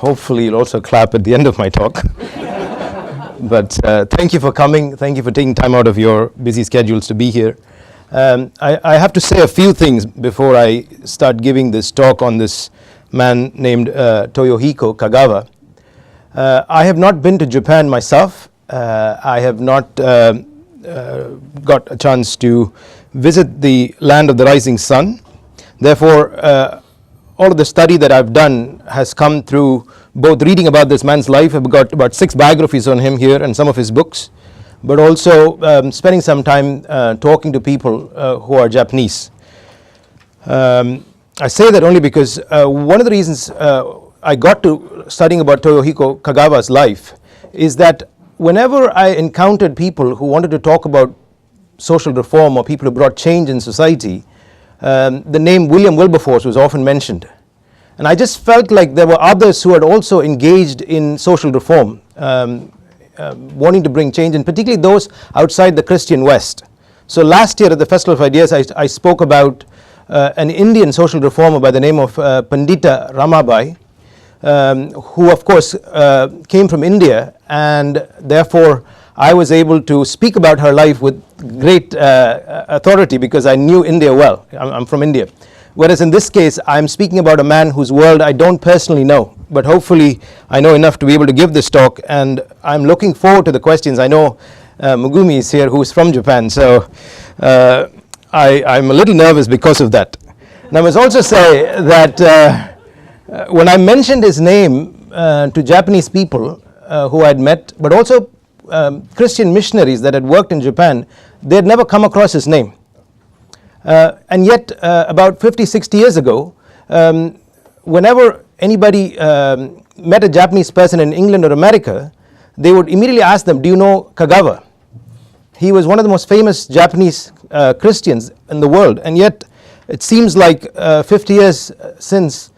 hopefully you'll also clap at the end of my talk. But thank you for coming. Thank you for taking time out of your busy schedules to be here. I have to say a few things before I start giving this talk on this man named Toyohiko Kagawa. I have not been to Japan myself. I have not got a chance to visit the land of the rising sun. Therefore, all of the study that I've done has come through both reading about this man's life. I've got about 6 biographies on him here and some of his books, but also spending some time talking to people who are Japanese. I say that only because one of the reasons I got to studying about Toyohiko Kagawa's life is that whenever I encountered people who wanted to talk about social reform or people who brought change in society, the name William Wilberforce was often mentioned. And I just felt like there were others who had also engaged in social reform, wanting to bring change, and particularly those outside the Christian West. So last year at the Festival of Ideas, I spoke about an Indian social reformer by the name of Pandita Ramabai, who of course came from India, and therefore I was able to speak about her life with great authority because I knew India well. I'm from India. Whereas in this case, I'm speaking about a man whose world I don't personally know, but hopefully I know enough to be able to give this talk, and I'm looking forward to the questions. I know Megumi is here, who is from Japan, so I'm a little nervous because of that. And I must also say that when I mentioned his name to Japanese people who I'd met, but also Christian missionaries that had worked in Japan, they had never come across his name. And yet about 50-60 years ago, whenever anybody met a Japanese person in England or America, they would immediately ask them, do you know Kagawa? He was one of the most famous Japanese Christians in the world, and yet it seems like 50 years since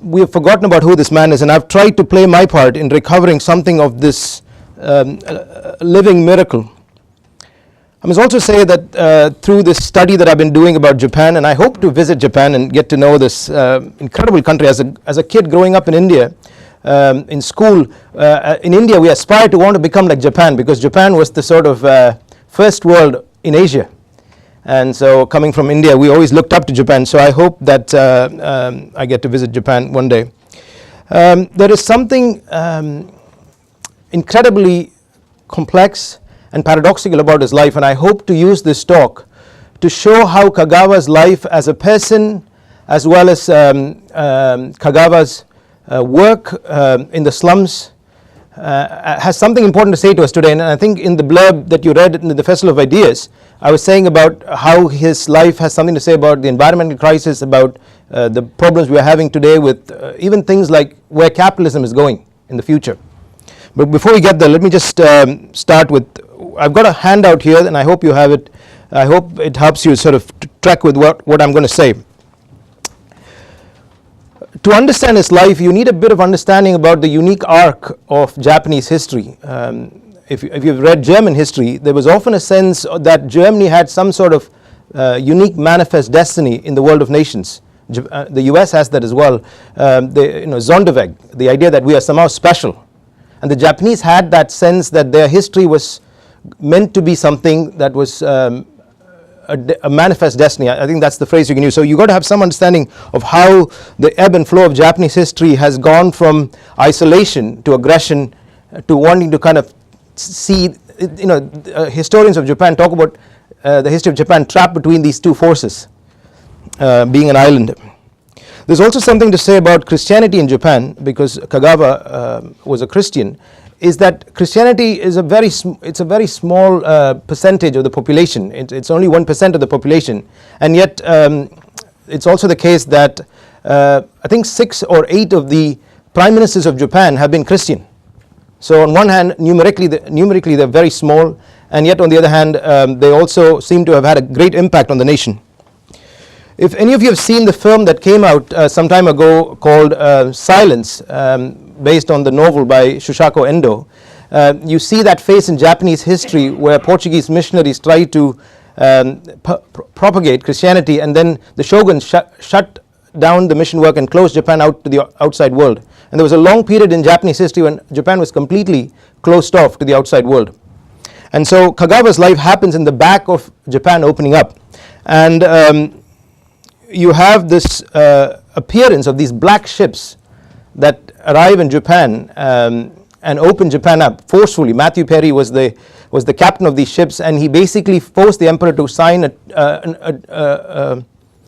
we have forgotten about who this man is, and I've tried to play my part in recovering something of this living miracle. I must also say that through this study that I've been doing about Japan, and I hope to visit Japan and get to know this incredible country. As a kid growing up in India, in school, in India we aspired to want to become like Japan, because Japan was the sort of first world in Asia. And so coming from India, we always looked up to Japan. So I hope that I get to visit Japan one day. There is something incredibly complex and paradoxical about his life, and I hope to use this talk to show how Kagawa's life as a person, as well as Kagawa's work in the slums, has something important to say to us today. And I think in the blurb that you read in the Festival of Ideas, I was saying about how his life has something to say about the environmental crisis, about the problems we are having today with even things like where capitalism is going in the future. But before we get there, let me just start with, I've got a handout here and I hope you have it. I hope it helps you sort of track with what I'm going to say. To understand his life, you need a bit of understanding about the unique arc of Japanese history. If you've read German history, there was often a sense that Germany had some sort of unique manifest destiny in the world of nations. The US has that as well. Sonderweg, the idea that we are somehow special. And the Japanese had that sense that their history was meant to be something that was a manifest destiny. I think that's the phrase you can use. So you've got to have some understanding of how the ebb and flow of Japanese history has gone from isolation to aggression to wanting to kind of see, historians of Japan talk about the history of Japan trapped between these two forces, being an island. There's also something to say about Christianity in Japan, because Kagawa was a Christian, is that Christianity is a very small percentage of the population. It's only 1% of the population, and yet it's also the case that I think 6 or 8 of the prime ministers of Japan have been Christian. So on one hand, numerically they're very small, and yet on the other hand, they also seem to have had a great impact on the nation. If any of you have seen the film that came out some time ago called Silence, based on the novel by Shusaku Endo, you see that face in Japanese history where Portuguese missionaries tried to propagate Christianity, and then the shogun shut down the mission work and closed Japan out to the outside world. And there was a long period in Japanese history when Japan was completely closed off to the outside world. And so Kagawa's life happens in the back of Japan opening up. And you have this appearance of these black ships that arrive in Japan and open Japan up forcefully. Matthew Perry was the captain of these ships, and he basically forced the emperor to sign an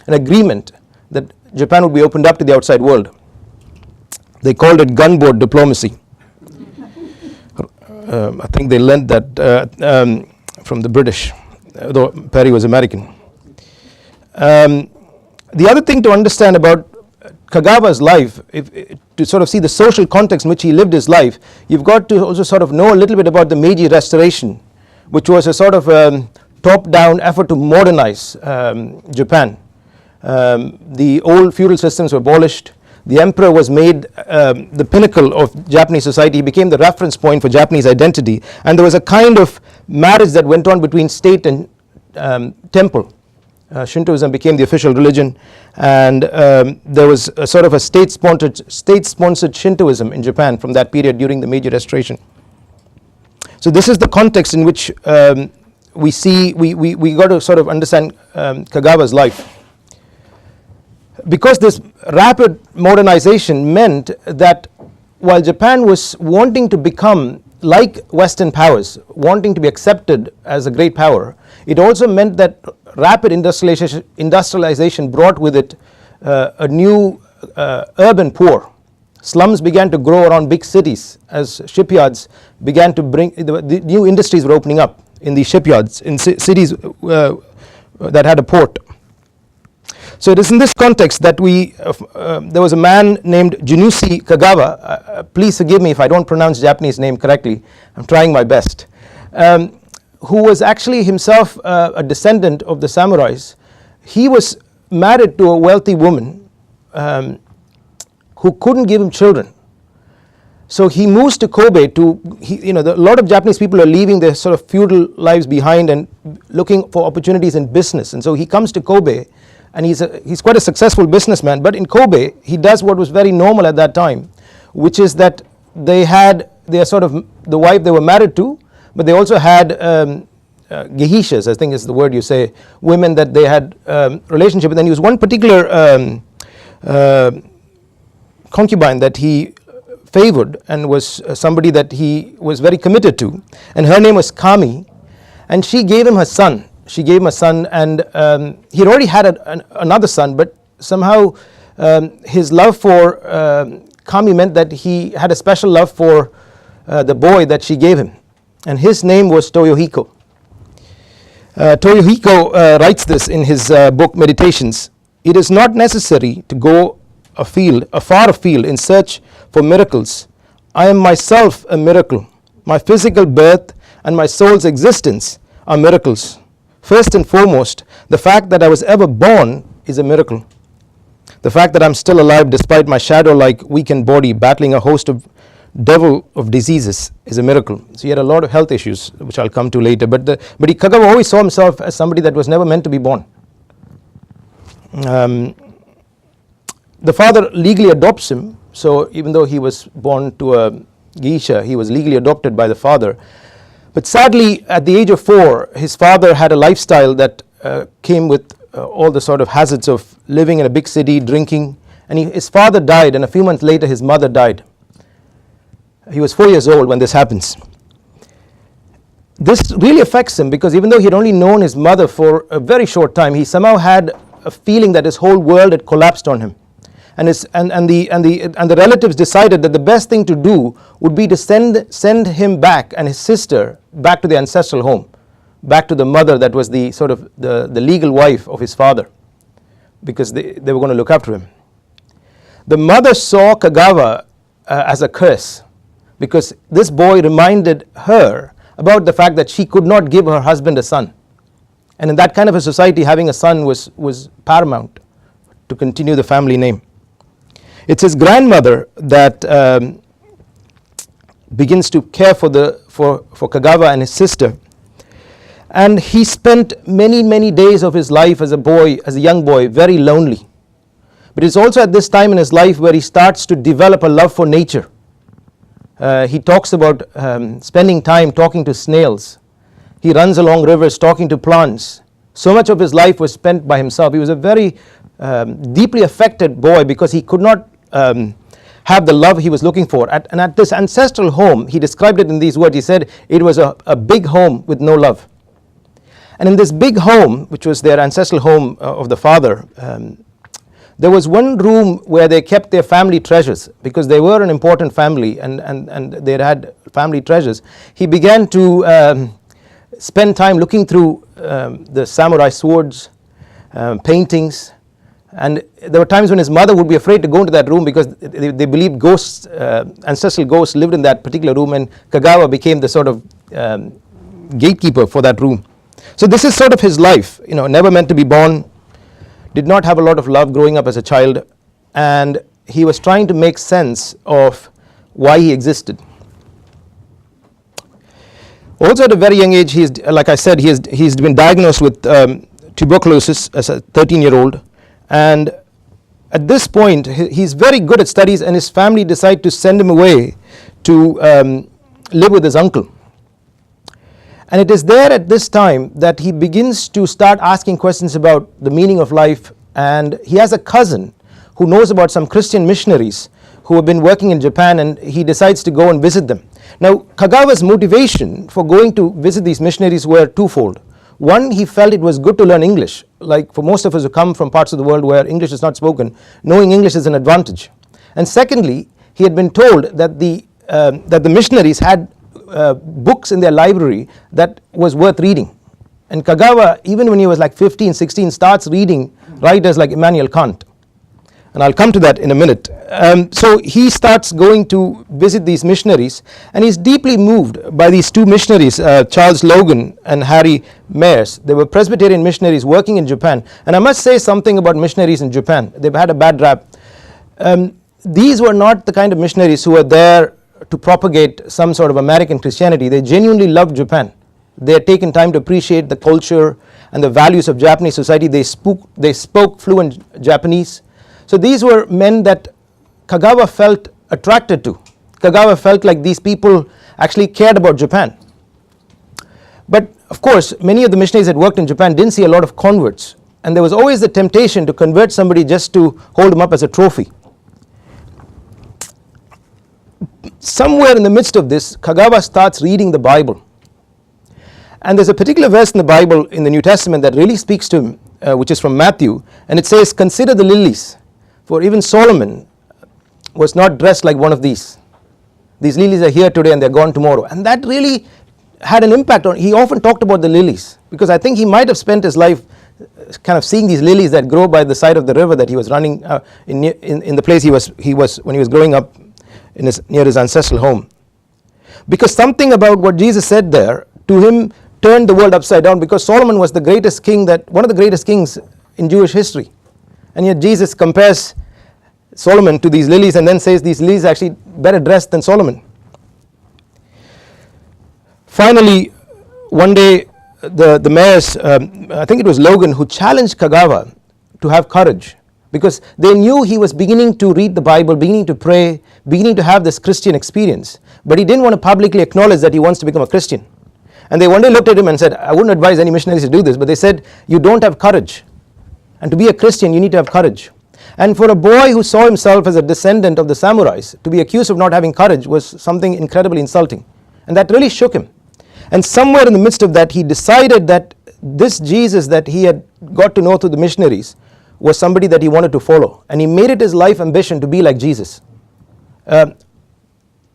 agreement that Japan would be opened up to the outside world. They called it gunboat diplomacy. I think they learned that from the British, though Perry was American. The other thing to understand about Kagawa's life, to sort of see the social context in which he lived his life, you've got to also sort of know a little bit about the Meiji Restoration, which was a sort of top-down effort to modernize Japan. The old feudal systems were abolished. The emperor was made the pinnacle of Japanese society. He became the reference point for Japanese identity. And there was a kind of marriage that went on between state and temple. Shintoism became the official religion, and there was a sort of a state-sponsored Shintoism in Japan from that period during the Meiji Restoration. So this is the context in which we got to sort of understand Kagawa's life. Because this rapid modernization meant that while Japan was wanting to become like Western powers, wanting to be accepted as a great power, it also meant that rapid industrialization brought with it a new urban poor. Slums began to grow around big cities as shipyards began to bring, the new industries were opening up in these shipyards, in cities that had a port. So it is in this context that there was a man named Junichi Kagawa, please forgive me if I don't pronounce Japanese name correctly, I'm trying my best, who was actually himself a descendant of the samurais. He was married to a wealthy woman who couldn't give him children. So he moves to Kobe a lot of Japanese people are leaving their sort of feudal lives behind and looking for opportunities in business. And so he comes to Kobe, and he's quite a successful businessman. But in Kobe, he does what was very normal at that time, which is that they had the wife they were married to, but they also had geishas, I think is the word you say, women that they had relationship with. And he was one particular concubine that he favored and was somebody that he was very committed to, and her name was Kami, and she gave him her son. She gave him a son, and he had already had another son, but somehow his love for Kami meant that he had a special love for the boy that she gave him, and his name was Toyohiko. Toyohiko writes this in his book Meditations. It is not necessary to go far afield in search for miracles. I am myself a miracle. My physical birth and my soul's existence are miracles. First and foremost, the fact that I was ever born is a miracle. The fact that I'm still alive despite my shadow-like weakened body battling a host of devil of diseases is a miracle. So he had a lot of health issues, which I'll come to later. But Kagawa always saw himself as somebody that was never meant to be born. The father legally adopts him, so even though he was born to a geisha, he was legally adopted by the father. But sadly, at the age of 4, his father had a lifestyle that came with all the sort of hazards of living in a big city, drinking, and his father died, and a few months later his mother died. He was 4 years old when this happens. This really affects him because even though he had only known his mother for a very short time, he somehow had a feeling that his whole world had collapsed on him. And the relatives decided that the best thing to do would be to send him back and his sister back to the ancestral home, back to the mother that was the sort of the legal wife of his father, because they were going to look after him. The mother saw Kagawa as a curse, because this boy reminded her about the fact that she could not give her husband a son. And in that kind of a society, having a son was paramount to continue the family name. It's his grandmother that begins to care for Kagawa and his sister, and he spent many days of his life as a young boy, very lonely. But it's also at this time in his life where he starts to develop a love for nature. He talks about spending time talking to snails. He runs along rivers talking to plants. So much of his life was spent by himself. He was a very deeply affected boy because he could not have the love he was looking for. And at this ancestral home, he described it in these words. He said it was a big home with no love. And in this big home, which was their ancestral home of the father, there was one room where they kept their family treasures, because they were an important family and they had family treasures. He began to spend time looking through the samurai swords, paintings, and there were times when his mother would be afraid to go into that room because they believed ghosts, ancestral ghosts lived in that particular room, and Kagawa became the sort of gatekeeper for that room. So this is sort of his life, never meant to be born, did not have a lot of love growing up as a child, and he was trying to make sense of why he existed. Also at a very young age, like I said, he's been diagnosed with tuberculosis as a 13-year-old, and at this point he's very good at studies, and his family decide to send him away to live with his uncle. And it is there at this time that he begins to start asking questions about the meaning of life, and he has a cousin who knows about some Christian missionaries who have been working in Japan, and he decides to go and visit them. Now, Kagawa's motivation for going to visit these missionaries were twofold. One, he felt it was good to learn English. Like for most of us who come from parts of the world where English is not spoken, knowing English is an advantage. And secondly, he had been told that the missionaries had books in their library that was worth reading. And Kagawa, even when he was like 15, 16, starts reading writers like Immanuel Kant. And I'll come to that in a minute. So he starts going to visit these missionaries, and he's deeply moved by these two missionaries, Charles Logan and Harry Mayers. They were Presbyterian missionaries working in Japan. And I must say something about missionaries in Japan. They've had a bad rap. These were not the kind of missionaries who were there to propagate some sort of American Christianity. They genuinely loved Japan. They had taken time to appreciate the culture and the values of Japanese society. They spoke fluent Japanese. So these were men that Kagawa felt attracted to. Kagawa felt like these people actually cared about Japan. But of course, many of the missionaries that worked in Japan didn't see a lot of converts, and there was always the temptation to convert somebody just to hold them up as a trophy. Somewhere in the midst of this, Kagawa starts reading the Bible. And there's a particular verse in the Bible in the New Testament that really speaks to him, which is from Matthew, and it says, "Consider the lilies, for even Solomon was not dressed like one of these. These lilies are here today and they're gone tomorrow." And that really had an impact on, he often talked about the lilies, because I think he might have spent his life kind of seeing these lilies that grow by the side of the river that he was running in the place he was when he was growing up near his ancestral home. Because something about what Jesus said there to him turned the world upside down, because Solomon was the greatest king, one of the greatest kings in Jewish history, and yet Jesus compares Solomon to these lilies and then says these lilies are actually better dressed than Solomon. Finally, one day the mayors, I think it was Logan, who challenged Kagawa to have courage, because they knew he was beginning to read the Bible, beginning to pray, beginning to have this Christian experience, but he didn't want to publicly acknowledge that he wants to become a Christian. And they one day looked at him and said, "I wouldn't advise any missionaries to do this," but they said, "You don't have courage, and to be a Christian you need to have courage." And for a boy who saw himself as a descendant of the samurais, to be accused of not having courage was something incredibly insulting, and that really shook him. And somewhere in the midst of that, he decided that this Jesus that he had got to know through the missionaries was somebody that he wanted to follow, and he made it his life ambition to be like Jesus. And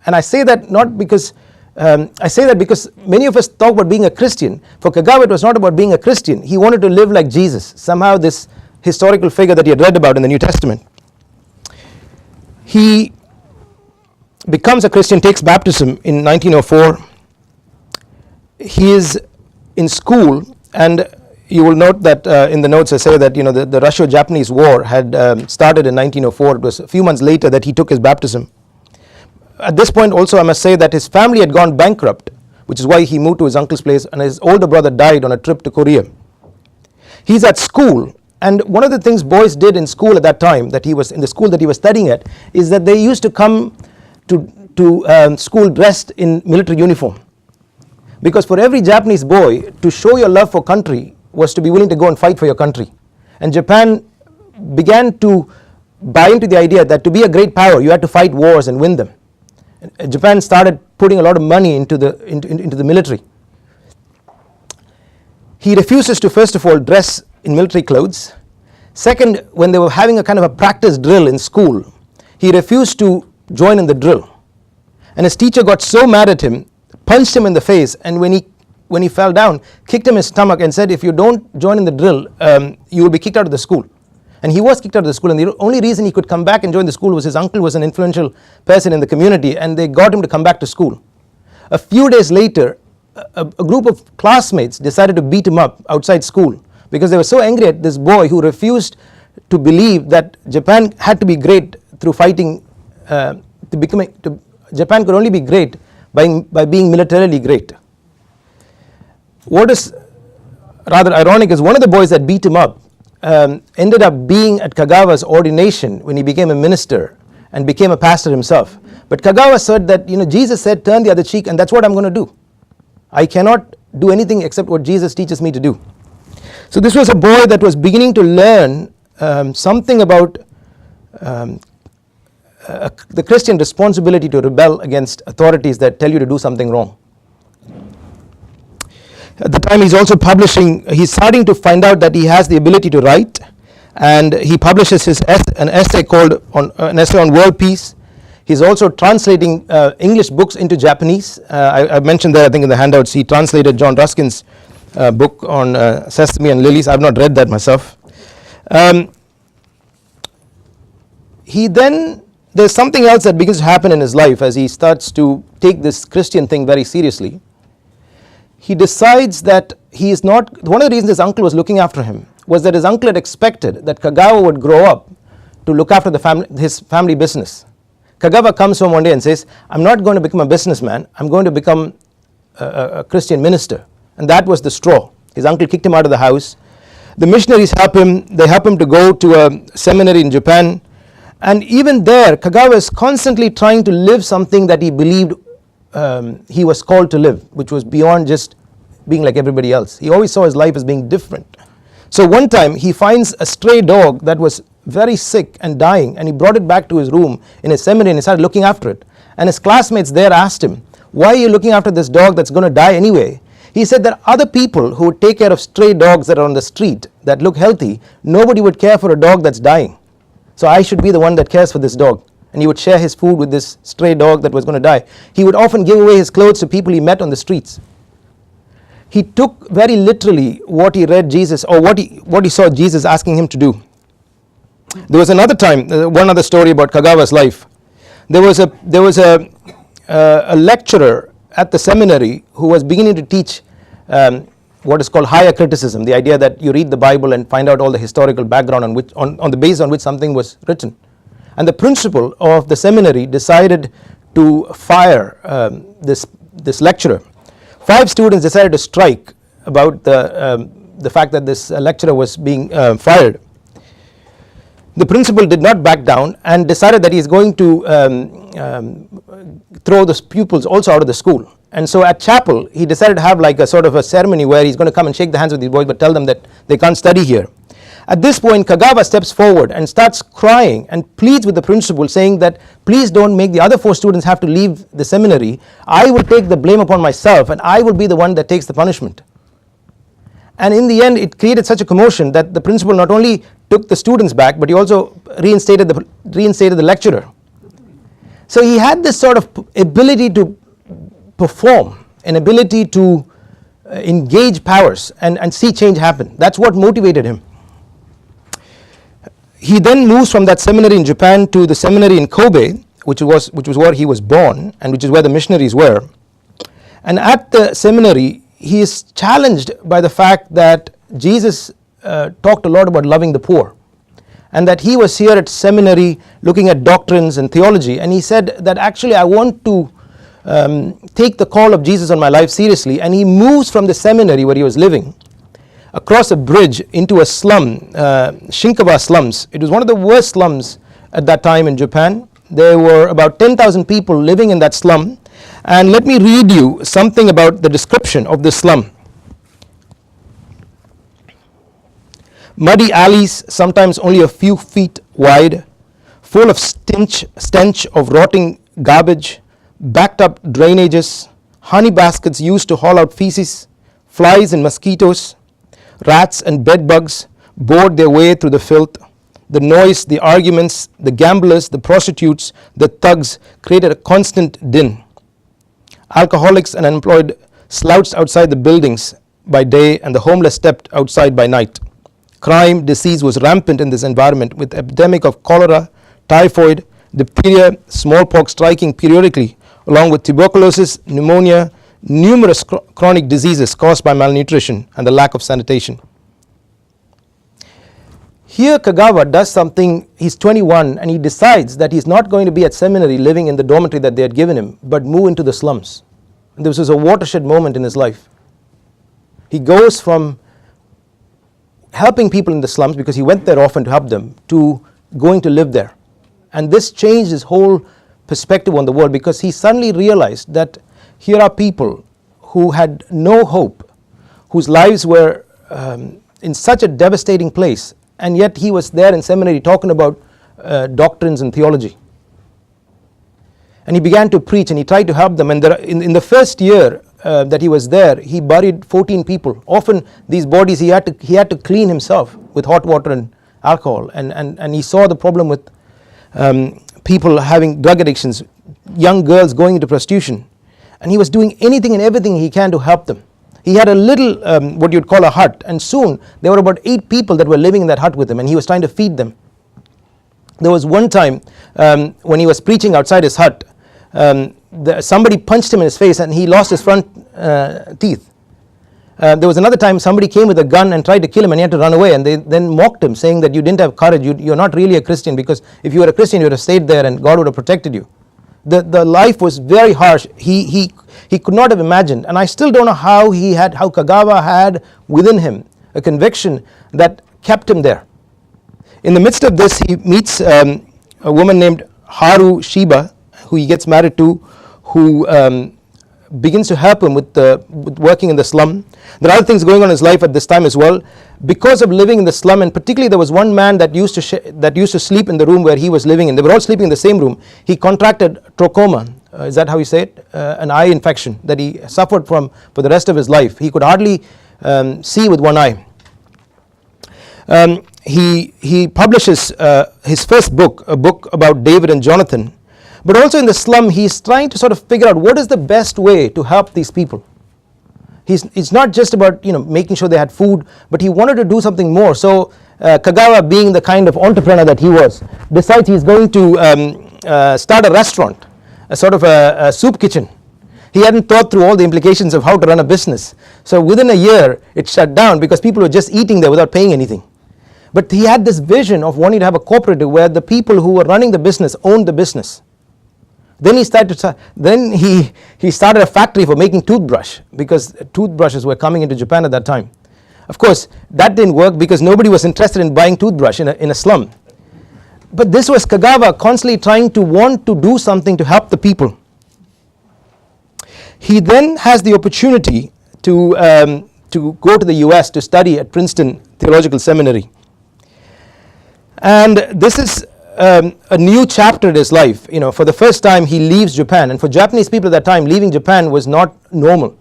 I say that not because because many of us talk about being a Christian. For Kagawa, it was not about being a Christian. He wanted to live like Jesus, somehow this historical figure that he had read about in the New Testament. He becomes a Christian, takes baptism in 1904. He is in school, and you will note that in the notes I say that the Russo-Japanese War had started in 1904. It was a few months later that he took his baptism. At this point also I must say that his family had gone bankrupt, which is why he moved to his uncle's place, and his older brother died on a trip to Korea. He's at school, And one of the things boys did in school at that time, that he was in the school that he was studying at, is that they used to come to school dressed in military uniform. Because for every Japanese boy, to show your love for country was to be willing to go and fight for your country. And Japan began to buy into the idea that to be a great power, you had to fight wars and win them. And Japan started putting a lot of money into the military. He refuses to, first of all, dress in military clothes. Second, when they were having a kind of a practice drill in school, he refused to join in the drill. And his teacher got so mad at him, punched him in the face, and when he fell down, kicked him in his stomach and said, if you don't join in the drill, you will be kicked out of the school. And he was kicked out of the school, and the only reason he could come back and join the school was his uncle was an influential person in the community, and they got him to come back to school. A few days later, a group of classmates decided to beat him up outside school because they were so angry at this boy who refused to believe that Japan had to be great through fighting. Japan could only be great by being militarily great. What is rather ironic is one of the boys that beat him up ended up being at Kagawa's ordination when he became a minister and became a pastor himself. But Kagawa said that, Jesus said, turn the other cheek, and that's what I'm going to do. I cannot do anything except what Jesus teaches me to do. So this was a boy that was beginning to learn something about the Christian responsibility to rebel against authorities that tell you to do something wrong. At the time he's starting to find out that he has the ability to write, and he publishes an essay called an essay on world peace. He's also translating English books into Japanese. I mentioned there, I think in the handouts, he translated John Ruskin's book on Sesame and Lilies. I've not read that myself. There's something else that begins to happen in his life as he starts to take this Christian thing very seriously. He decides that he is not, one of the reasons his uncle was looking after him was that his uncle had expected that Kagawa would grow up to look after his family business. Kagawa comes home one day and says, I'm not going to become a businessman, I'm going to become a Christian minister. And that was the straw. His uncle kicked him out of the house. The missionaries help him to go to a seminary in Japan. And even there, Kagawa is constantly trying to live something that he believed he was called to live, which was beyond just being like everybody else. He always saw his life as being different. So one time he finds a stray dog that was very sick and dying, and he brought it back to his room in his seminary and he started looking after it. And his classmates there asked him, why are you looking after this dog that's going to die anyway? He said there are other people who would take care of stray dogs that are on the street that look healthy. Nobody would care for a dog that's dying. So I should be the one that cares for this dog. And he would share his food with this stray dog that was going to die. He would often give away his clothes to people he met on the streets. He took very literally what he read Jesus, or what he saw Jesus asking him to do. There was another time, one other story about Kagawa's life. There was a lecturer at the seminary who was beginning to teach what is called higher criticism, the idea that you read the Bible and find out all the historical background on the basis on which something was written. And the principal of the seminary decided to fire this lecturer. 5 students decided to strike about the fact that this lecturer was being fired. The principal did not back down and decided that he is going to throw the pupils also out of the school. And so at chapel, he decided to have like a sort of a ceremony where he's going to come and shake the hands with these boys but tell them that they can't study here. At this point, Kagawa steps forward and starts crying and pleads with the principal, saying that please don't make the other 4 students have to leave the seminary. I will take the blame upon myself and I will be the one that takes the punishment. And in the end, it created such a commotion that the principal not only took the students back, but he also reinstated the lecturer. So he had this sort of ability to perform, an ability to engage powers and see change happen. That's what motivated him. He then moves from that seminary in Japan to the seminary in Kobe, which was where he was born and which is where the missionaries were. And at the seminary, he is challenged by the fact that Jesus talked a lot about loving the poor, and that he was here at seminary looking at doctrines and theology, and he said that actually I want to take the call of Jesus on my life seriously. And he moves from the seminary where he was living across a bridge into a slum, Shinkawa slums. It was one of the worst slums at that time in Japan. There were about 10,000 people living in that slum, and let me read you something about the description of this slum. Muddy alleys, sometimes only a few feet wide, full of stench of rotting garbage, backed up drainages, honey baskets used to haul out feces, flies and mosquitoes, rats and bed bugs bored their way through the filth. The noise, the arguments, the gamblers, the prostitutes, the thugs created a constant din. Alcoholics and unemployed slouched outside the buildings by day, and the homeless stepped outside by night. Crime, disease was rampant in this environment, with epidemic of cholera, typhoid, diphtheria, smallpox striking periodically, along with tuberculosis, pneumonia, numerous chronic diseases caused by malnutrition and the lack of sanitation. Here Kagawa does something. He's 21 and he decides that he's not going to be at seminary living in the dormitory that they had given him, but move into the slums. And this was a watershed moment in his life. He goes from helping people in the slums, because he went there often to help them, to going to live there. And this changed his whole perspective on the world, because he suddenly realized that here are people who had no hope, whose lives were in such a devastating place, and yet he was there in seminary talking about doctrines and theology. And he began to preach and he tried to help them, and in the first year that he was there, he buried 14 people. Often these bodies he had to clean himself with hot water and alcohol, and he saw the problem with people having drug addictions, young girls going into prostitution, and he was doing anything and everything he can to help them. He had a little what you'd call a hut, and soon there were about 8 people that were living in that hut with him, and he was trying to feed them. There was one time when he was preaching outside his hut, somebody punched him in his face and he lost his front teeth. There was another time somebody came with a gun and tried to kill him, and he had to run away, and they then mocked him, saying that you didn't have courage, you're not really a Christian, because if you were a Christian you would have stayed there and God would have protected you. The life was very harsh. He could not have imagined, and I still don't know how Kagawa had within him a conviction that kept him there. In the midst of this, he meets a woman named Haru Shiba, who he gets married to, who begins to help him with working in the slum. There are other things going on in his life at this time as well. Because of living in the slum, and particularly there was one man that used to sleep in the room where he was living in. They were all sleeping in the same room. He contracted trachoma, is that how you say it? An eye infection that he suffered from for the rest of his life. He could hardly see with one eye. He publishes his first book, a book about David and Jonathan. But also in the slum, he's trying to sort of figure out what is the best way to help these people. It's not just about making sure they had food, but he wanted to do something more. So Kagawa, being the kind of entrepreneur that he was, decides he's going to start a restaurant, a sort of a soup kitchen. He hadn't thought through all the implications of how to run a business. So within a year it shut down because people were just eating there without paying anything. But he had this vision of wanting to have a cooperative where the people who were running the business owned the business. Then he started a factory for making toothbrush, because toothbrushes were coming into Japan at that time. Of course that didn't work because nobody was interested in buying toothbrush in a slum. But this was Kagawa constantly trying to want to do something to help the people. He then has the opportunity to go to the US to study at Princeton Theological Seminary, and this is a new chapter in his life. For the first time he leaves Japan, and for Japanese people at that time, leaving Japan was not normal.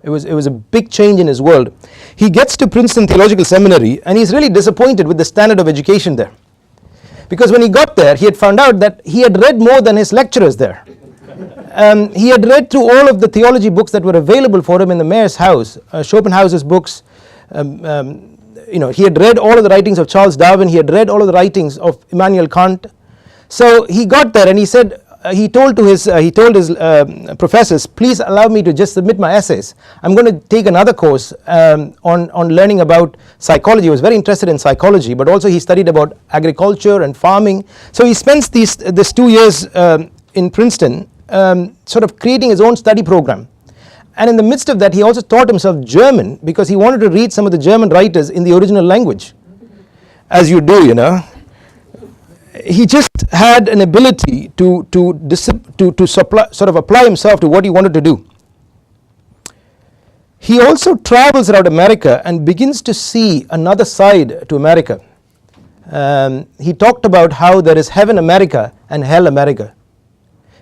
It was a big change in his world. He gets to Princeton Theological Seminary and he's really disappointed with the standard of education there, because when he got there he had found out that he had read more than his lecturers there. He had read through all of the theology books that were available for him in the mayor's house, Schopenhauer's books. He had read all of the writings of Charles Darwin. He had read all of the writings of Immanuel Kant. So he got there and he said, he told his professors, please allow me to just submit my essays. I'm going to take another course on learning about psychology. He was very interested in psychology, but also he studied about agriculture and farming. So he spends this 2 years in Princeton sort of creating his own study program. And in the midst of that, he also taught himself German because he wanted to read some of the German writers in the original language, as you do, you know. He just had an ability to sort of apply himself to what he wanted to do. He also travels around America and begins to see another side to America. He talked about how there is heaven America and hell America.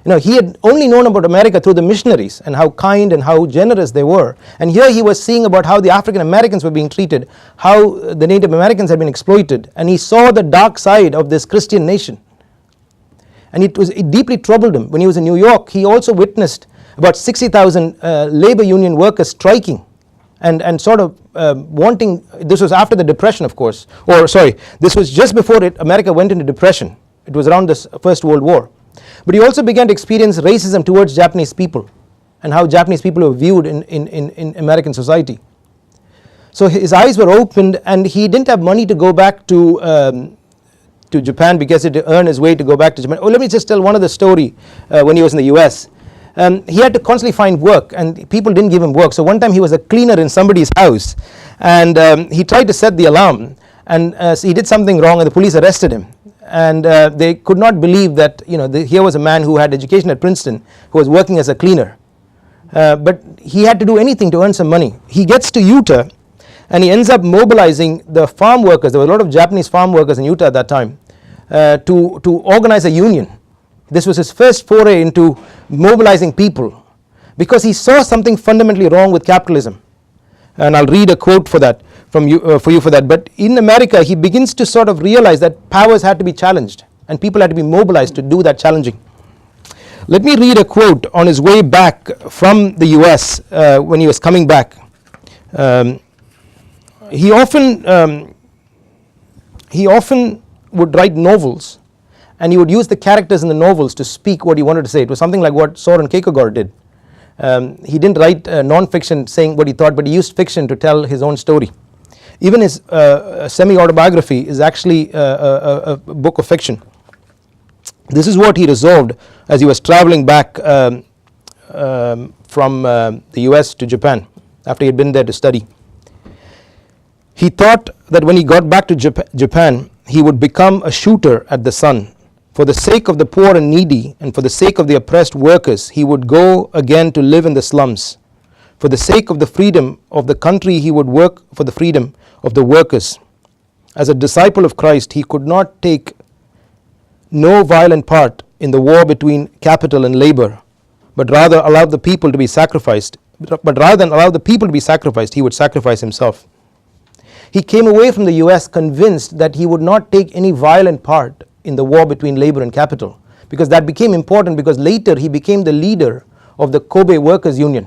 You know, he had only known about America through the missionaries and how kind and how generous they were. And here he was seeing about how the African Americans were being treated, how the Native Americans had been exploited, and he saw the dark side of this Christian nation. And it deeply troubled him. When he was in New York, he also witnessed about 60,000 labor union workers striking and sort of wanting, this was after the Depression, of course, or sorry, this was just before America went into depression. It was around the First World War. But he also began to experience racism towards Japanese people and how Japanese people were viewed in American society. So his eyes were opened, and he didn't have money to go back to Japan because he had to earn his way to go back to Japan. Oh, let me just tell one other story when he was in the US. He had to constantly find work, and people didn't give him work. So one time he was a cleaner in somebody's house, and he tried to set the alarm, and so he did something wrong, and the police arrested him. And they could not believe that, you know, here was a man who had education at Princeton who was working as a cleaner. But he had to do anything to earn some money. He gets to Utah, and he ends up mobilizing the farm workers. There were a lot of Japanese farm workers in Utah at that time to organize a union. This was his first foray into mobilizing people because he saw something fundamentally wrong with capitalism. And I'll read a quote for that from you, for you for that. But in America, he begins to sort of realize that powers had to be challenged and people had to be mobilized to do that challenging. Let me read a quote on his way back from the US when he was coming back. He often would write novels, and he would use the characters in the novels to speak what he wanted to say. It was something like what Soren Kierkegaard did. He didn't write non-fiction saying what he thought, but he used fiction to tell his own story. Even his semi-autobiography is actually a book of fiction. This is what he resolved as he was traveling back from the US to Japan after he had been there to study. He thought that when he got back to Japan, he would become a shooter at the sun. For the sake of the poor and needy, and for the sake of the oppressed workers, he would go again to live in the slums. For the sake of the freedom of the country, he would work for the freedom of the workers. As a disciple of Christ, he could not take no violent part in the war between capital and labor, but rather allow the people to be sacrificed. But rather than allow the people to be sacrificed, he would sacrifice himself. He came away from the US convinced that he would not take any violent part in the war between labor and capital, because that became important, because later he became the leader of the Kobe Workers Union.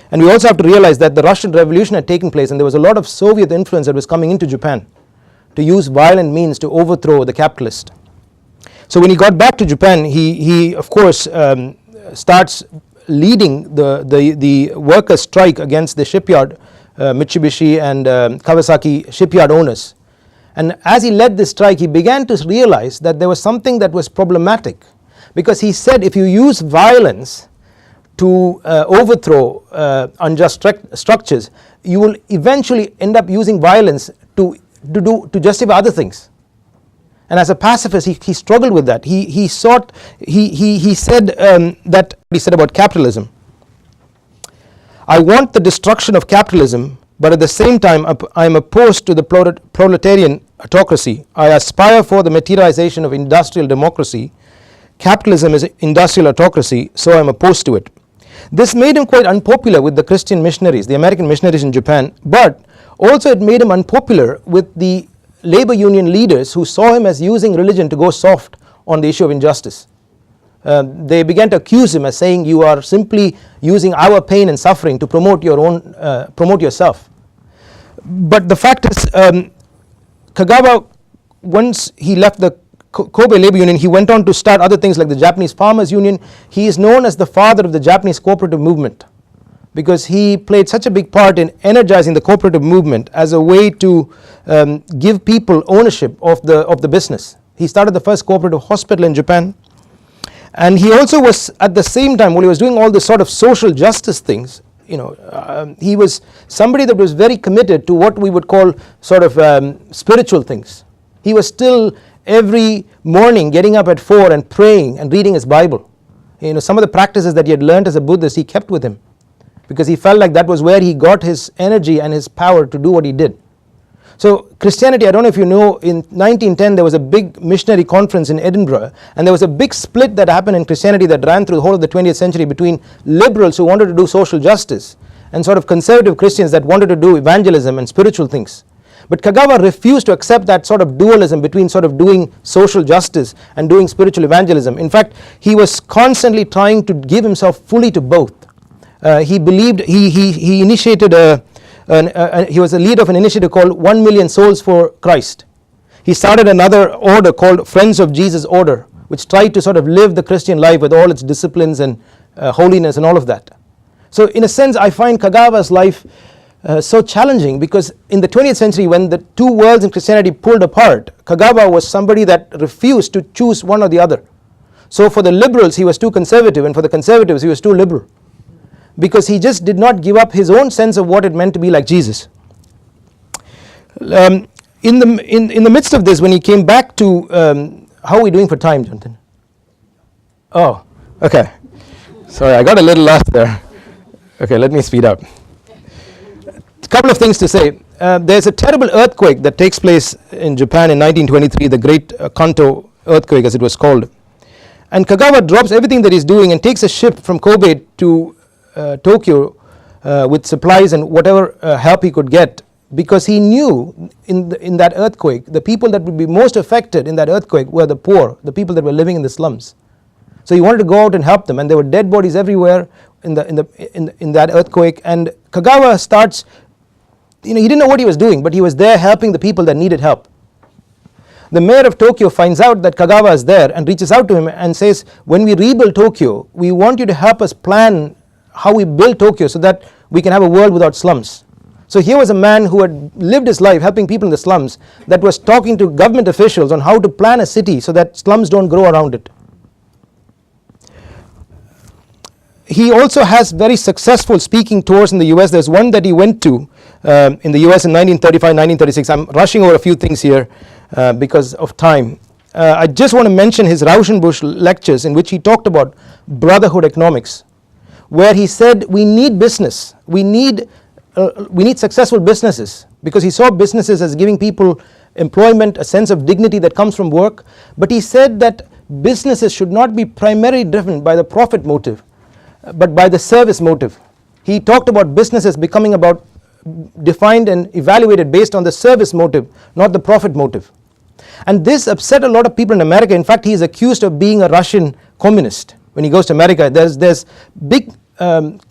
And we also have to realize that the Russian Revolution had taken place, and there was a lot of Soviet influence that was coming into Japan to use violent means to overthrow the capitalist. So when he got back to Japan, he of course starts leading the workers' strike against the shipyard, Mitsubishi and Kawasaki shipyard owners. And as he led this strike, he began to realize that there was something that was problematic, because he said if you use violence to overthrow unjust structures, you will eventually end up using violence to justify other things. And as a pacifist, he struggled with that. He said that he said about capitalism. I want the destruction of capitalism, but at the same time I am opposed to the proletarian autocracy. I aspire for the materialization of industrial democracy. Capitalism is industrial autocracy, so I am opposed to it. This made him quite unpopular with the Christian missionaries, the American missionaries in Japan, but also it made him unpopular with the labor union leaders who saw him as using religion to go soft on the issue of injustice. They began to accuse him as saying, you are simply using our pain and suffering to promote your own, promote yourself. But the fact is, Kagawa, once he left the Kobe labor union, he went on to start other things like the Japanese Farmers Union. He is known as the father of the Japanese cooperative movement, because he played such a big part in energizing the cooperative movement as a way to give people ownership of the business. He started the first cooperative hospital in Japan. And he also was, at the same time, while he was doing all this sort of social justice things, he was somebody that was very committed to what we would call sort of spiritual things. He was still every morning getting up at 4 and praying and reading his Bible. Some of the practices that he had learned as a Buddhist he kept with him, because he felt like that was where he got his energy and his power to do what he did. So Christianity, I don't know if you know, in 1910 there was a big missionary conference in Edinburgh, and there was a big split that happened in Christianity that ran through the whole of the 20th century between liberals who wanted to do social justice and sort of conservative Christians that wanted to do evangelism and spiritual things. But Kagawa refused to accept that sort of dualism between sort of doing social justice and doing spiritual evangelism. In fact, he was constantly trying to give himself fully to both. He believed, he initiated he was a leader of an initiative called 1 Million Souls for Christ. He started another order called Friends of Jesus Order, which tried to sort of live the Christian life with all its disciplines and holiness and all of that. So in a sense, I find Kagawa's life so challenging, because in the 20th century, when the two worlds in Christianity pulled apart, Kagawa was somebody that refused to choose one or the other. So for the liberals he was too conservative, and for the conservatives he was too liberal, because he just did not give up his own sense of what it meant to be like Jesus. In the midst of this, when he came back to how are we doing for time, Jonathan? Oh, okay, sorry, I got a little lost there. Okay, let me speed up. A couple of things to say. There's a terrible earthquake that takes place in Japan in 1923, the Great Kanto earthquake as it was called, and Kagawa drops everything that he's doing and takes a ship from Kobe to Tokyo with supplies and whatever help he could get, because he knew in that earthquake the people that would be most affected in that earthquake were the poor, the people that were living in the slums. So he wanted to go out and help them, and there were dead bodies everywhere in that earthquake. And Kagawa starts, he didn't know what he was doing, but he was there helping the people that needed help. The mayor of Tokyo finds out that Kagawa is there and reaches out to him and says, when we rebuild Tokyo, we want you to help us plan how we build Tokyo so that we can have a world without slums. So here was a man who had lived his life helping people in the slums, that was talking to government officials on how to plan a city so that slums don't grow around it. He also has very successful speaking tours in the US. There's one that he went to in the US in 1935, 1936. I'm rushing over a few things here because of time. I just want to mention his Rauschenbusch lectures, in which he talked about brotherhood economics, where he said we need business, we need successful businesses, because he saw businesses as giving people employment, a sense of dignity that comes from work. But he said that businesses should not be primarily driven by the profit motive, but by the service motive. He talked about businesses becoming about defined and evaluated based on the service motive, not the profit motive. And this upset a lot of people in America. In fact, he is accused of being a Russian communist. When he goes to America, there's big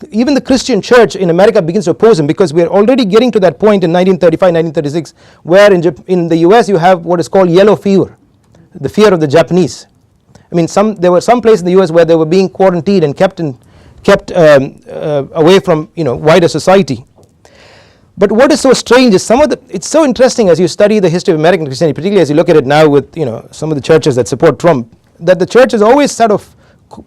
even the Christian church in America begins to oppose him, because we are already getting to that point in 1935, 1936, where in the US you have what is called yellow fever, the fear of the Japanese. I mean, there were some places in the US where they were being quarantined and kept away from wider society. But what is so strange is it's so interesting as you study the history of American Christianity, particularly as you look at it now with some of the churches that support Trump, that the church has always sort of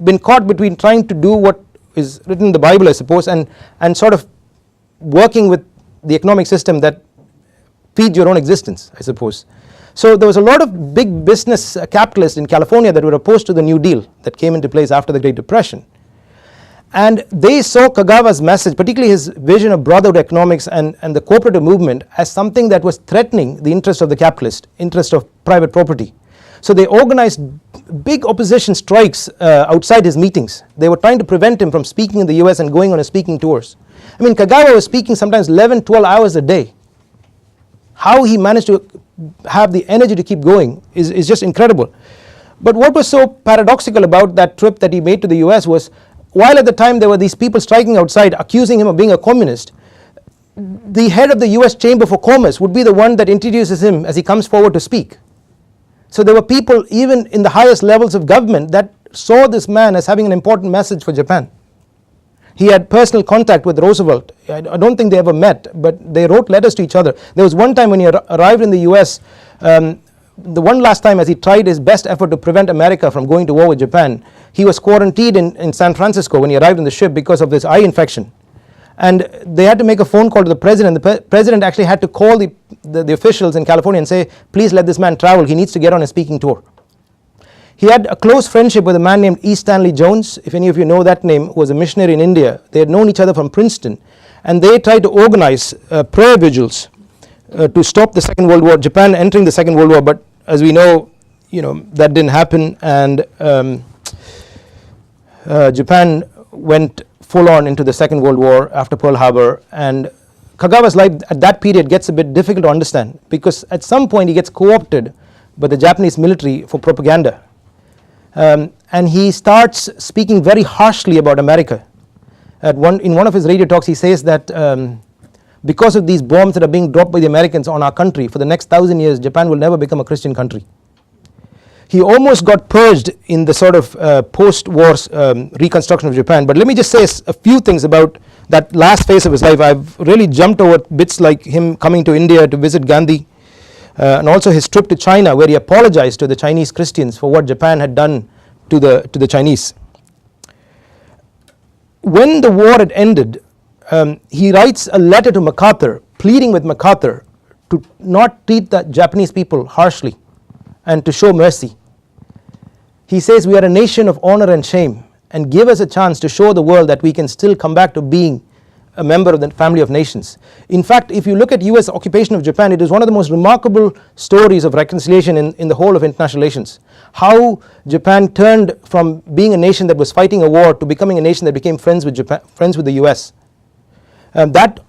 been caught between trying to do what is written in the Bible, I suppose, and sort of working with the economic system that feeds your own existence, I suppose. So there was a lot of big business capitalists in California that were opposed to the New Deal that came into place after the Great Depression. And they saw Kagawa's message, particularly his vision of brotherhood economics and the cooperative movement, as something that was threatening the interest of the capitalist, interest of private property. So they organized big opposition strikes outside his meetings. They were trying to prevent him from speaking in the US and going on his speaking tours. I mean, Kagawa was speaking sometimes 11, 12 hours a day. How he managed to have the energy to keep going is just incredible. But what was so paradoxical about that trip that he made to the US was, while at the time there were these people striking outside accusing him of being a communist, the head of the US Chamber for Commerce would be the one that introduces him as he comes forward to speak. So there were people even in the highest levels of government that saw this man as having an important message for Japan. He had personal contact with Roosevelt. I don't think they ever met, but they wrote letters to each other. There was one time when he arrived in the US, the one last time as he tried his best effort to prevent America from going to war with Japan, he was quarantined in San Francisco when he arrived on the ship because of this eye infection. And they had to make a phone call to the president. The president actually had to call the officials in California and say, please let this man travel, he needs to get on a speaking tour. He had a close friendship with a man named E. Stanley Jones, if any of you know that name, who was a missionary in India. They had known each other from Princeton, and they tried to organize prayer vigils to stop the Second World War, Japan entering the Second World War, but as we know, that didn't happen, and Japan went full on into the Second World War after Pearl Harbor. And Kagawa's life at that period gets a bit difficult to understand, because at some point he gets co-opted by the Japanese military for propaganda, and he starts speaking very harshly about America. In one of his radio talks he says that because of these bombs that are being dropped by the Americans on our country, for the next 1,000 years Japan will never become a Christian country. He almost got purged in the sort of post-war reconstruction of Japan. But let me just say a few things about that last phase of his life. I've really jumped over bits like him coming to India to visit Gandhi, and also his trip to China, where he apologized to the Chinese Christians for what Japan had done to the Chinese. When the war had ended, he writes a letter to MacArthur, pleading with MacArthur to not treat the Japanese people harshly and to show mercy. He says, we are a nation of honor and shame, and give us a chance to show the world that we can still come back to being a member of the family of nations. In fact, if you look at US occupation of Japan, it is one of the most remarkable stories of reconciliation in the whole of international relations. How Japan turned from being a nation that was fighting a war to becoming a nation that became friends with the US. That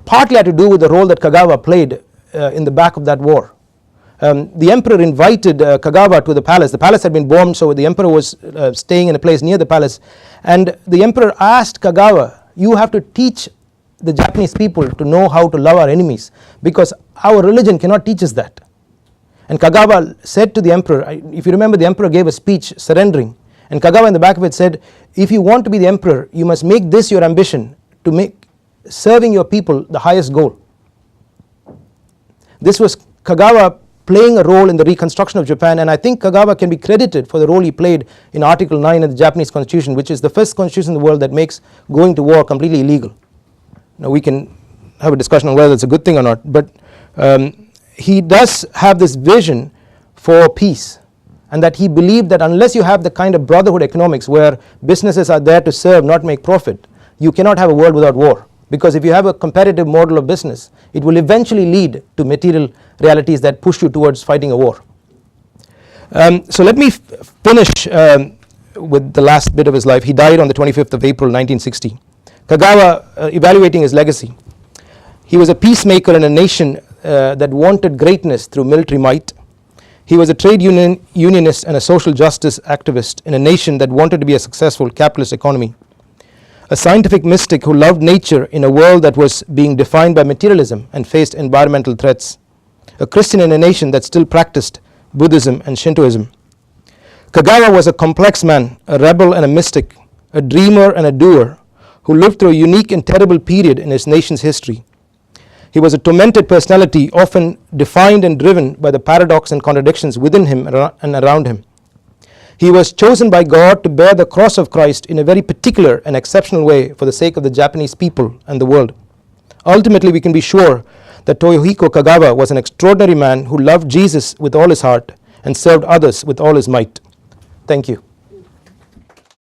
partly had to do with the role that Kagawa played in the back of that war. The emperor invited Kagawa to the palace. The palace had been bombed, so the emperor was staying in a place near the palace, and the emperor asked Kagawa, you have to teach the Japanese people to know how to love our enemies, because our religion cannot teach us that. And Kagawa said to the emperor, if you remember, the emperor gave a speech surrendering, and Kagawa in the back of it said, if you want to be the emperor, you must make this your ambition, to make serving your people the highest goal. This was Kagawa playing a role in the reconstruction of Japan, and I think Kagawa can be credited for the role he played in Article 9 of the Japanese Constitution, which is the first constitution in the world that makes going to war completely illegal. Now we can have a discussion on whether that's a good thing or not, but he does have this vision for peace, and that he believed that unless you have the kind of brotherhood economics where businesses are there to serve, not make profit, you cannot have a world without war. Because if you have a competitive model of business, it will eventually lead to material realities that push you towards fighting a war. So let me finish with the last bit of his life. He died on the 25th of April 1960. Kagawa, evaluating his legacy. He was a peacemaker in a nation that wanted greatness through military might. He was a trade unionist and a social justice activist in a nation that wanted to be a successful capitalist economy. A scientific mystic who loved nature in a world that was being defined by materialism and faced environmental threats. A Christian in a nation that still practiced Buddhism and Shintoism. Kagawa was a complex man, a rebel and a mystic, a dreamer and a doer, who lived through a unique and terrible period in his nation's history. He was a tormented personality, often defined and driven by the paradox and contradictions within him and around him. He was chosen by God to bear the cross of Christ in a very particular and exceptional way for the sake of the Japanese people and the world. Ultimately, we can be sure that Toyohiko Kagawa was an extraordinary man who loved Jesus with all his heart and served others with all his might. Thank you.